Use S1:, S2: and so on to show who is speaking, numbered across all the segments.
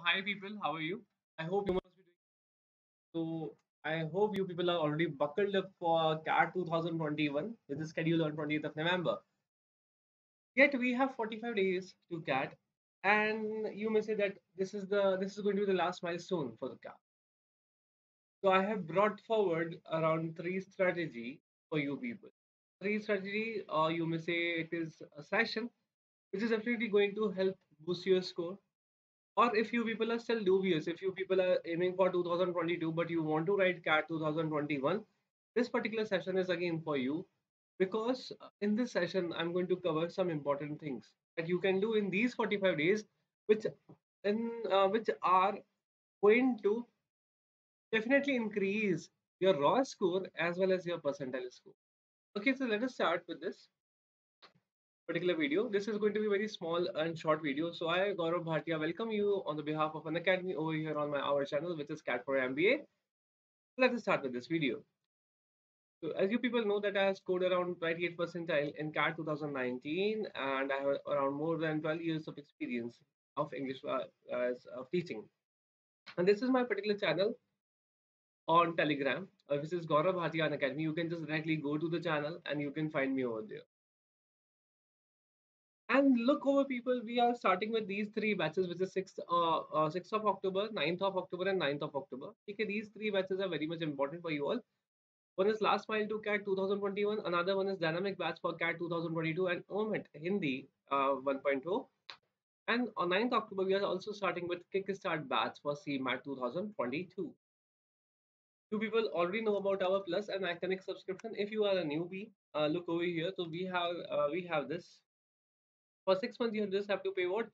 S1: Hi people, how are you? I hope you must be doing so. I hope you people are already buckled up for CAT 2021, which is scheduled on 20th of November. Yet we have 45 days to CAT, and you may say that this is going to be the last milestone for the CAT. So I have brought forward around three strategy for you people. Three strategy, or you may say it is a session which is definitely going to help boost your score. Or if you people are still dubious, if you people are aiming for 2022 but you want to write CAT 2021, this particular session is again for you because in this session I'm going to cover some important things that you can do in these 45 days, which which are going to definitely increase your raw score as well as your percentile score. Okay, so let us start with this particular video. This is going to be very small and short video. So I, Gaurav Bhatia, welcome you on the behalf of an academy over here on our channel, which is Cat for MBA. Let us start with this video. So as you people know that I have scored around 28 percentile in CAT 2019 and I have around more than 12 years of experience of English as of teaching. And this is my particular channel on Telegram, which is Gaurav Bhatia Academy. You can just directly go to the channel and you can find me over there. And look over people, we are starting with these three batches, which is 6th of October, 9th of October, and 9th of October. Okay, these three batches are very much important for you all. One is Last Mile to CAT 2021, another one is Dynamic Batch for CAT 2022, and OMIT Hindi 1.0. And on 9th October, we are also starting with Kickstart Batch for CMAT 2022. You people already know about our Plus and Iconic subscription. If you are a newbie, look over here. So we have this for 6 months. You just have to pay what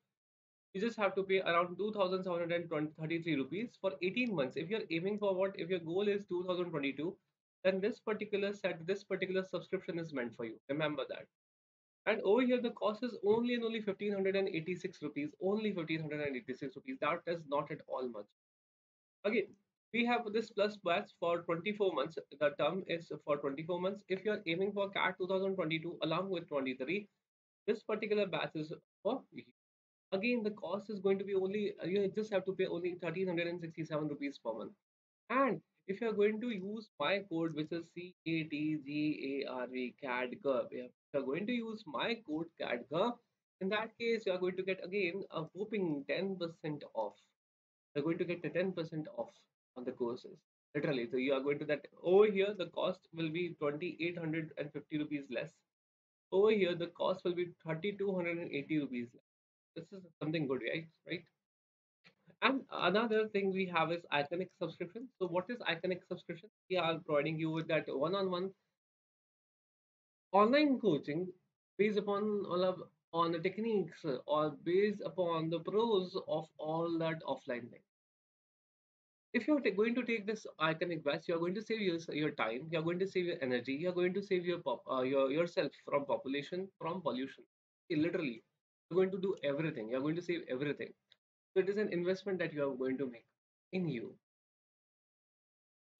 S1: you just have to pay around 2,733 rupees for 18 months. If you're aiming for what, if your goal is 2022, then this particular subscription is meant for you. Remember that. And over here, the cost is only and only 1,586 rupees. Only 1,586 rupees. That is not at all much. Again, we have this plus batch for 24 months. The term is for 24 months. If you're aiming for CAT 2022 along with 23, this particular batch is for again, the cost is going to be only you just have to pay only 1,367 rupees per month. And if you are going to use my code, which is CATGARV CADGURV, if you are going to use my code CADGURV, in that case, you are going to get again a whopping 10% off. You're going to get the 10% off on the courses. Literally. So you are going to that over here, the cost will be 2,850 rupees less. Over here, the cost will be 3,280 rupees less. This is something good, right? Right. And another thing we have is Iconic subscription. So what is Iconic subscription? We are providing you with that one-on-one online coaching based upon all of on the techniques or based upon the pros of all that offline thing. If you're going to take this Iconic batch, you're going to save your time, you're going to save your energy, you're going to save yourself from population, from pollution. Literally, you're going to do everything. You're going to save everything. So it is an investment that you are going to make in you.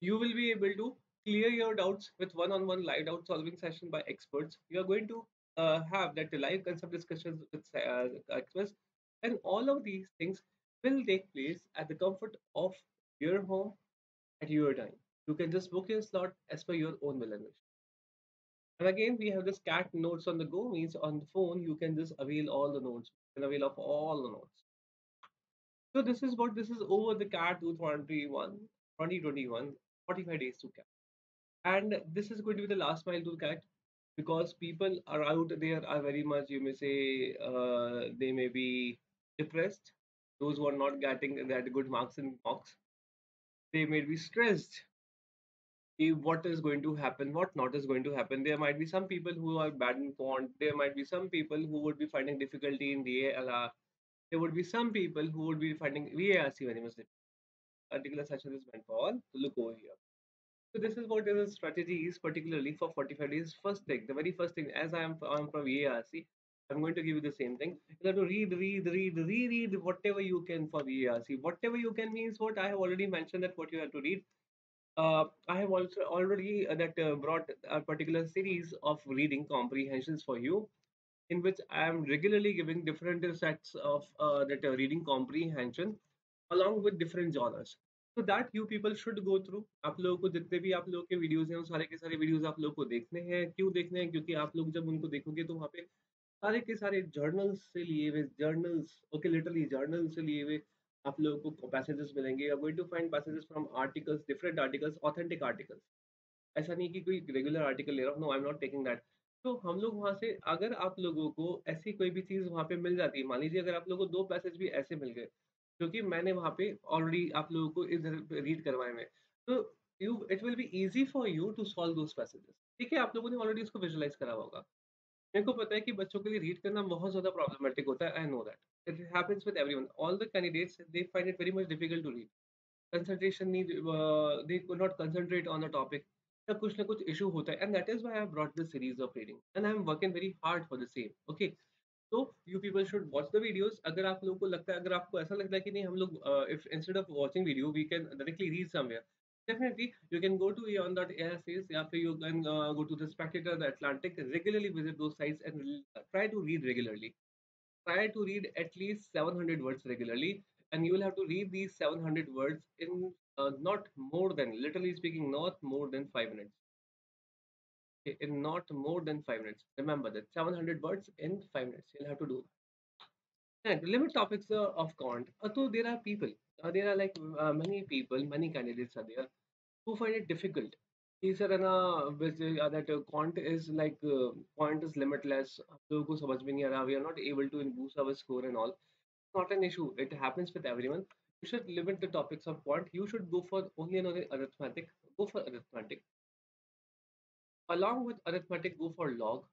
S1: You will be able to clear your doubts with one-on-one live doubt solving session by experts. You are going to have that live concept discussions with experts, and all of these things will take place at the comfort of your home at your time. You can just book your slot as per your own will and wish. And again, we have this cat notes on the go means on the phone you can just avail all the notes. You can avail of all the notes. So this is over the CAT 2021, 45 days to CAT. And this is going to be the last mile to CAT because people are out there are very much, you may say, they may be depressed. Those who are not getting that good marks in mocks, they may be stressed. What is going to happen, what not is going to happen. There might be some people who are bad in quant. There might be some people who would be finding difficulty in the ALR. There would be some people who would be finding VARC very much difficult. Particular session is meant for all to look over here. So this is what the strategy is particularly for 45 days. First thing, the very first thing, as I'm from VARC, I'm going to give you the same thing. You have to reread whatever you can for VARC. Whatever you can means what I have already mentioned that what you have to read. I have also already that brought a particular series of reading comprehensions for you, in which I am regularly giving different sets of that reading comprehension. along with different genres. So that you people should go through. आप लोगों को जितने भी आप लोगों के videos हैं वो सारे के सारे वीडियोस आप लोगों को देखने हैं। क्यों देखने हैं? क्योंकि आप लोग जब उनको देखोगे तो वहाँ पे सारे के सारे जर्नल्स से लिए हुए जर्नल्स, ओके, लिटरली जर्नल से लिए हुए आप लोगों को पैसेजेस मिलेंगे। You are going to find passages from articles, different articles, authentic articles. ऐसा नहीं कि कोई रेगुलर आर्टिकल ले रहा हूँ, no I am not taking that. तो हम लोग वहाँ से अगर आप लोगों को ऐसी कोई भी चीज़ वहाँ पे मिल जाती है, मान लीजिए अगर आप लोगों को 2 पैसेज भी ऐसे मिल गए, क्योंकि मैंने वहाँ पे ऑलरेडी आप लोगों को इधर रीड करवाए हुए हैं, तो you it will be easy for you to solve those passages. ठीक है? आप लोगों ने ऑलरेडी इसको विजुअलाइज़ करा हुआ होगा। मेरे को पता है कि बच्चों के लिए रीड करना बहुत ज़्यादा प्रॉब्लमैटिक होता है, I know that. It happens with everyone. All the candidates they find it very much difficult to read. concentration need they could not concentrate on the topic या कुछ ना कुछ issue होता है, and that is why I have brought this series of reading and I am working very hard for the same. Okay, so you people should watch the videos. अगर आप लोगों को लगता है, अगर आपको ऐसा लगता है कि नहीं हम लोग if instead of watching video we can directly read somewhere, definitely you can go to eon.airs या फिर you can go to the Spectator, the Atlantic, regularly visit those sites and try to read regularly. Try to read at least 700 words regularly, and you will have to read these 700 words in not more than, literally speaking, not more than 5 minutes. Okay, in not more than 5 minutes. Remember that 700 words in 5 minutes. You'll have to do that. And limit topics of Kant. So there are people, there are like many people, many candidates are there who find it difficult. He said, that quant is like quant is limitless. आप लोगों को समझ में नहीं आ रहा. We are not able to boost our score and all. Not an issue. It happens with everyone. You should limit the topics of quant. You should go for only another arithmetic. Go for arithmetic. Along with arithmetic, go for log.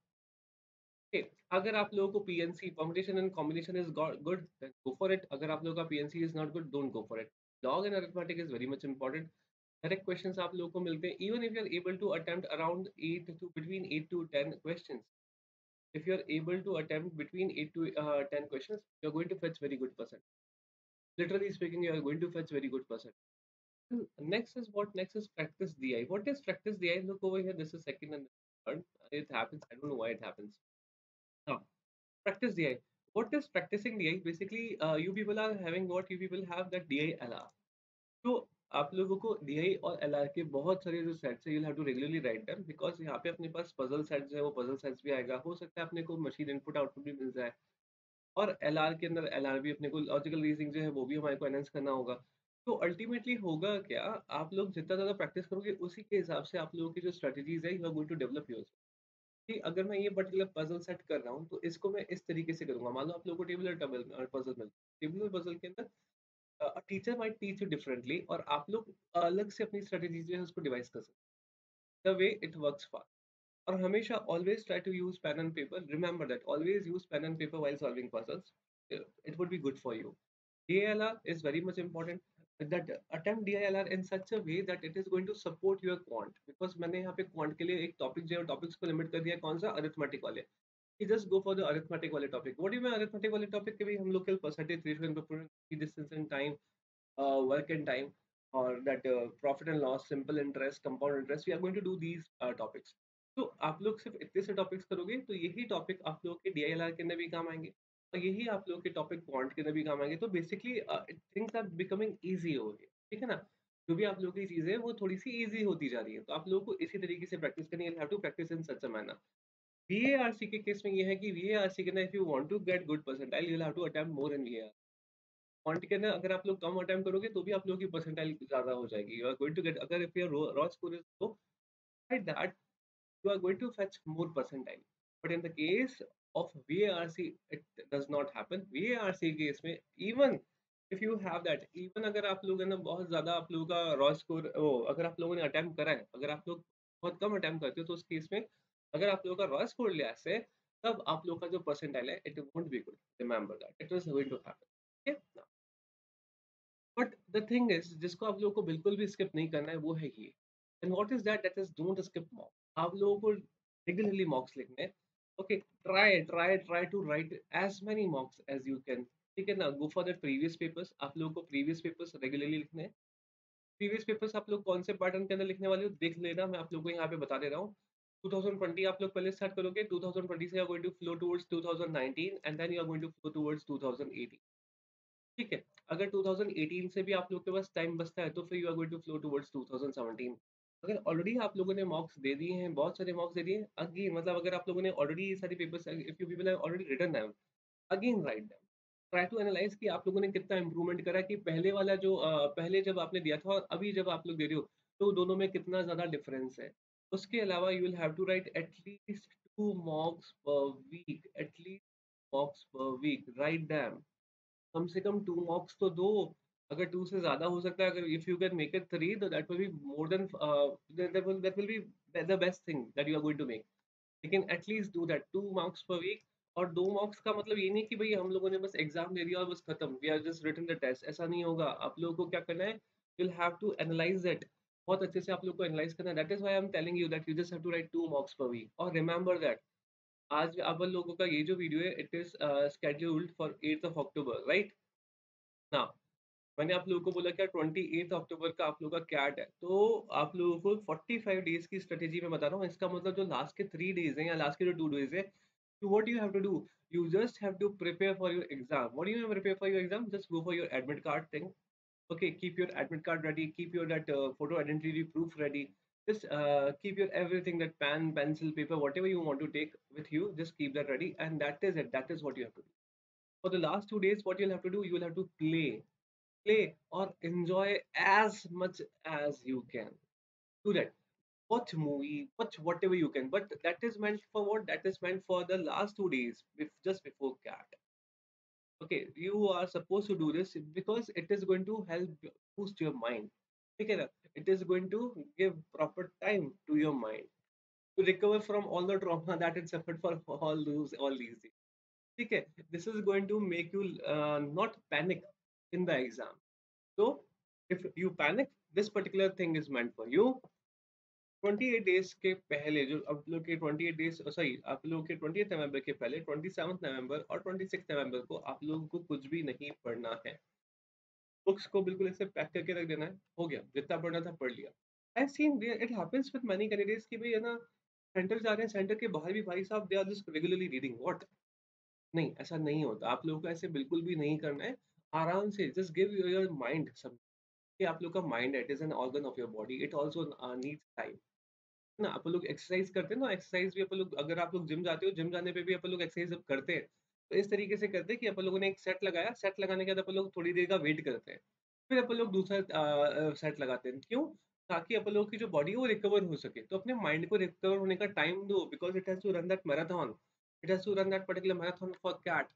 S1: Okay. अगर आप लोगों को PNC permutation and combination is good, then go for it. अगर आप लोगों का PNC is not good, don't go for it. Log and arithmetic is very much important. Direct questions आप लोगों को मिलते हैं. Even if you are able to attempt around 8 to between 8 to 10 questions, if you are able to attempt between 8 to 10 questions, you are going to fetch very good percent. Literally speaking, you are going to fetch very good percent. Next is what? Next is practice DI. What is practice DI? Look over here. This is second and third. It happens. I don't know why it happens. Now, practice DI. What is practicing DI? Basically, you people are having what you people have, that DI LR. तो आप लोगों को DI और LR के बहुत सारे जो sets है, you'll have to regularly write them because यहाँ पे अपने पास पजल सेट्स है, वो पजल सेट्स भी आएगा, हो सकता है अपने को मशीन इनपुट आउटपुट भी मिल जाए, और LR के अंदर LR भी अपने को लॉजिकल रीजनिंग जो है वो भी हमारे को एनहांस करना होगा। तो अल्टीमेटली होगा क्या, आप लोग जितना ज़्यादा प्रैक्टिस करोगे उसी के हिसाब से आप लोगों की जो स्ट्रेटजीज़ है, you are going to develop yourself. कि अगर मैं ये पर्टिकुलर पजल सेट कर रहा हूँ तो इसको मैं इस तरीके से करूँगा। मान लो आप लोगों को टेबुलर पजल मिलता है। टेबुलर पजल के अंदर teacher might teach you differently और आप लोग अलग से अपनी स्ट्रेटजी जो है उसको डिवाइस कर सकते हैं। The way it works for, और हमेशा always try to use pen and paper. Remember that always use pen and paper while solving puzzles. It would be good for you. DILR is very much important. That attempt DILR in such a way that it is going to support your quant. Because मैंने यहाँ पे quant के लिए एक topic जो है topics को limit कर दिया है, कौन सा, अरिथमेटिक वाले, कि just go for the arithmetic वाले टॉपिक। व्हाट डू मैं अरिथमेटिक वाले टॉपिक के भी हम लोग के percentage ratio, distance and time, work and time, or that profit and loss, simple interest, compound interest. We are going to do these topics. तो आप लोग सिर्फ इतने से टॉपिक्स करोगे तो यही टॉपिक आप लोगों के DILR के अंदर भी काम आएंगे, और यही आप लोगों के टॉपिक क्वांट के अंदर भी काम आएंगे। तो basically things are becoming easy हो गए, ठीक है ना। जो भी आप लोगों की चीजें हैं वो थोड़ी सी ईजी होती जा रही है, तो आप लोगों को इसी तरीके से प्रैक्टिस करनी है। Have to practice in such a manner. VARC के केस में ये है कि VARC के अंदर if you want to get good percentile you will have to attempt more in VAR। Quant के अंदर अगर आप लोग कम अटेम्प्ट करोगे तो भी आप लोगों की परसेंटाइल ज़्यादा हो जाएगी। You are going to get, अगर if your raw score is low, by that you are going to fetch more percentile. But in the case of VARC, it does not happen. VARC case में even if you have that, even अगर आप लोगों ने बहुत ज़्यादा आप लोगों का रॉ स्कोर, ओ अगर आप लोगों ने अटेम्प्ट करा है, अगर आप लोग बहुत कम अटेम्प्ट करते हो तो उस केस में अगर आप लोगों का रॉ स्कोर लिया से, तब आप लोगों का जो परसेंटाइल है it won't be good. Remember that it was going to happen. Okay, but the thing is जिसको आप लोगों को बिल्कुल भी स्किप नहीं करना है वो है ये। And what is that? That is don't skip mock. आप लोगों को रेगुलरली मॉक्स लिखने हैं। Okay, try try try to write as many mocks as you can. ठीक है ना, go for the previous papers. आप लोगों को प्रीवियस पेपर्स रेगुलरली लिखने हैं। प्रीवियस पेपर्स आप लोग कौन से पैटर्न के अंदर लिखने वाले हो देख लेना, मैं आप लोगों को यहाँ पे बता दे रहा हूँ। 2020 आप लोग पहले स्टार्ट करोगे, 2020 से you are going to flow towards 2019 and then you are going to flow towards 2018। ठीक है? अगर 2018 से भी आप लोग के पास टाइम बचता है तो फिर you are going to flow towards 2017। अगर ऑलरेडी आप लोगों ने मॉक्स दे दिए हैं, बहुत सारे मॉक्स दे दिए हैं, अगेन मतलब अगर आप लोगों ने ऑलरेडी ये सारे papers, if you people have already written them, again write them. Try to analyse कि आप लोगों ने कितना इम्प्रूवमेंट करा, कि पहले वाला जो पहले जब आपने दिया था और अभी जब आप लोग दे रहे हो, तो दोनों में कितना ज़्यादा डिफरेंस है। उसके अलावा you will have to write at least 2 mocks per week, at least मॉक्स per week, write them. कम से कम 2 मॉक्स तो दो। अगर 2 से ज़्यादा हो सकता है, अगर if you can make it 3 तो that will be more than that will be the best thing that you are going to make. लेकिन एटलीस्ट डू दैट 2 मार्क्स पर वीक। और 2 मार्क्स का मतलब ये नहीं कि भई हम लोगों ने बस एग्ज़ाम दे दिया और बस खत्म, we are just written the test, ऐसा नहीं होगा। आप लोगों को क्या करना है, you will have to analyse it. बहुत अच्छे से आप लोग को एनालाइज़ करना है। That is why I am telling you that you just have to write 2 marks पर वीक। और रिमेंबर दैट आज अपन लोगों का ये जो वीडियो है, it is scheduled for 8th of October, right? Now मैंने आप लोगों को बोला क्या 28 अक्टूबर का आप लोगों का कैट है, तो आप लोगों को 45 डेज की स्ट्रेटेजी मैं बता रहा हूँ। इसका मतलब जो लास्ट के 3 डेज हैं या लास्ट के जो 2 डेज है, तो what you have to do, you just have to prepare for your exam. What you have prepare for your exam, just go for your admit card thing. Okay, keep your admit card ready, keep your that photo identity proof ready. Just keep your everything, that pen, pencil, paper, whatever you want to take with you, just keep that ready, and that is it. That is what you have to do. For the last 2 days, what you'll have to do, you will have to play or enjoy as much as you can. Do that. Watch movie, watch whatever you can. But that is meant for what? That is meant for the last 2 days, just before cat. Okay, you are supposed to do this because it is going to help boost your mind. Okay, it is going to give proper time to your mind to recover from all the trauma that it suffered for all these days. Okay, this is going to make you not panic in the exam. So if you panic, this particular thing is meant for you. 28 days के पहले जो आप लोग के 28 days, sorry, आप लोग के 20 नवंबर के पहले 27 नवंबर और 26 नवंबर को आप लोगों को कुछ भी नहीं पढ़ना है। बुक्स को बिल्कुल ऐसे पैक करके रख देना है, हो गया, जितना पढ़ना था पढ़ लिया। I seen it happens with many candidates कि भाई है ना, सेंटर जा रहे हैं, सेंटर के बाहर भी भाई साहब they are just regularly reading what. नहीं, ऐसा नहीं होता, आप लोगों को ऐसे बिल्कुल भी नहीं करना है। आराम से जस्ट गिव योर माइंड सम, कि आप लोग का माइंड है, it is an organ of your body, it also needs time ना। अपन लोग एक्सरसाइज करते हैं ना, एक्सरसाइज भी अपन लोग, अगर आप लोग जिम जाते हो, जिम जाने पे भी अपन लोग एक्सरसाइज जब करते हैं, तो इस तरीके से करते हैं कि अपन लोगों ने एक सेट लगाया, सेट लगाने के बाद अपन लोग थोड़ी देर का वेट करते हैं, फिर अपन लोग दूसरा सेट लगाते हैं। क्यों? ताकि अपन लोगों की जो बॉडी है वो रिकवर हो सके। तो अपने माइंड को रिकवर होने का टाइम दो, because it has to run that marathon, it has to run that particular marathon for CAT.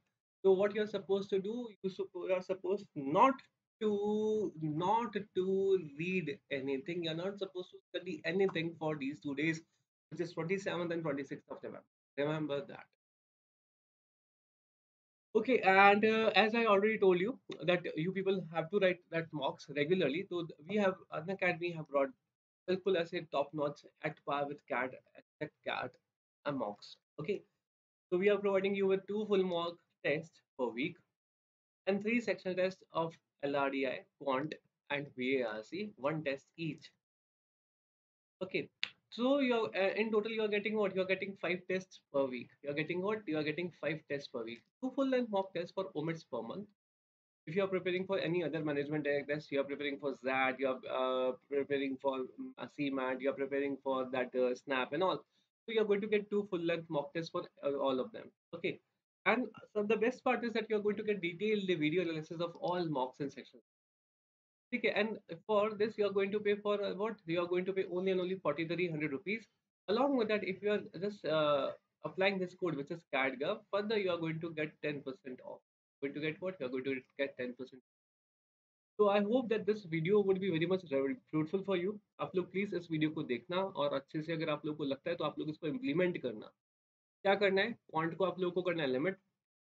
S1: So what you're supposed to do, you are supposed not to read anything. You're not supposed to study anything for these 2 days, which is 27th and 26th of November. Remember that. Okay, and as I already told you that you people have to write that mocks regularly. So we have an academy have brought helpful as a top notch at par with CAT, except CAT and mocks. Okay, so we are providing you with 2 full mock tests per week and 3 sectional tests of LRDI, Quant, and VARC, one test each. Okay, so you're in total you're getting what? You're getting 5 tests per week. You're getting what? You're getting 5 tests per week. 2 full-length mock tests for OMITs per month. If you're preparing for any other management test, you're preparing for ZAT, you're preparing for CMAT, you're preparing for that SNAP and all. So you're going to get 2 full-length mock tests for all of them. Okay. And so the best part is that you're going to get detailed video analysis of all mocks and sections. Okay, and for this you are going to pay for what? You are going to pay only and only 4,300 rupees. Along with that, if you are just applying this code, which is CADGov, further you are going to get 10% off. Going to get what? You are going to get 10%. So I hope that this video would be very much fruitful for you. आप लोग please इस video को देखना और अच्छे से, अगर आप लोग को लगता है तो आप लोग इसको इम्प्लीमेंट करना। क्या करना है? क्वांट को आप लोगों को करना है लिमिट।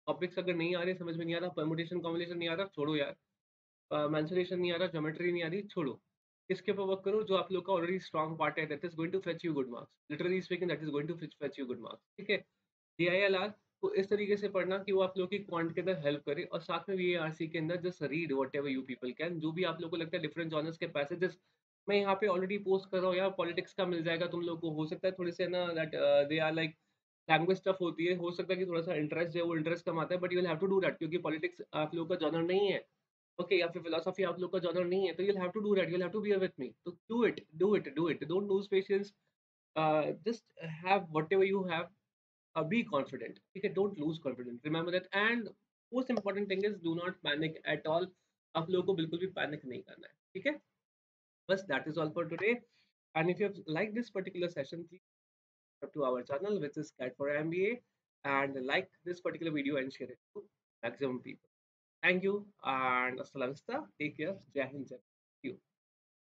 S1: टॉपिक्स अगर नहीं आ रहे, समझ में नहीं आ रहा, परमुटेशन कॉम्बिनेशन नहीं आ रहा, छोड़ो यार। मेंसुरेशन नहीं आ रहा, ज्योमेट्री नहीं आ रही, छोड़ो। इसके ऊपर वर्क करो जो आप लोग का ऑलरेडी स्ट्रॉन्ग पार्ट है, that is going to fetch you good marks. Literally speaking, that is going to fetch you good marks. ठीक है? DILR को इस तरीके से पढ़ना कि वो आप लोगों की क्वांट के अंदर हेल्प करे, और साथ में VARC के अंदर just read what ever you people can, जो भी आप लोगों को लगता है डिफरेंट जॉनर्स के पैसेजेस मैं यहाँ पे ऑलरेडी पोस्ट कर रहा हूँ यार। पॉलिटिक्स का मिल जाएगा तुम लोग को, हो सकता है थोड़े से ना that they are like language stuff होती है, हो सकता है कि थोड़ा सा इंटरेस्ट जो है वो इंटरेस्ट कम आता है, but you will have to do that, क्योंकि पॉलिटिक्स आप लोगों का जॉनर नहीं है। ओके या फिर फिलोसफी आप लोग का जॉनर नहीं है, तो you'll have to do that, you'll have to bear with me, तो do it, don't lose patience, just have whatever you have, be confident, ठीक है, don't lose confidence, remember that, and most important thing is do not panic at all, आप लोगों को बिल्कुल भी panic नहीं करना है, ठीक है, बस that is all for today, and if you have liked this particular session, please subscribe to our channel which is cat for MBA, and like this particular video and share it to maximum people. Thank you and hasta la vista. Take care. Jai Hind. Jai Bharat. See you.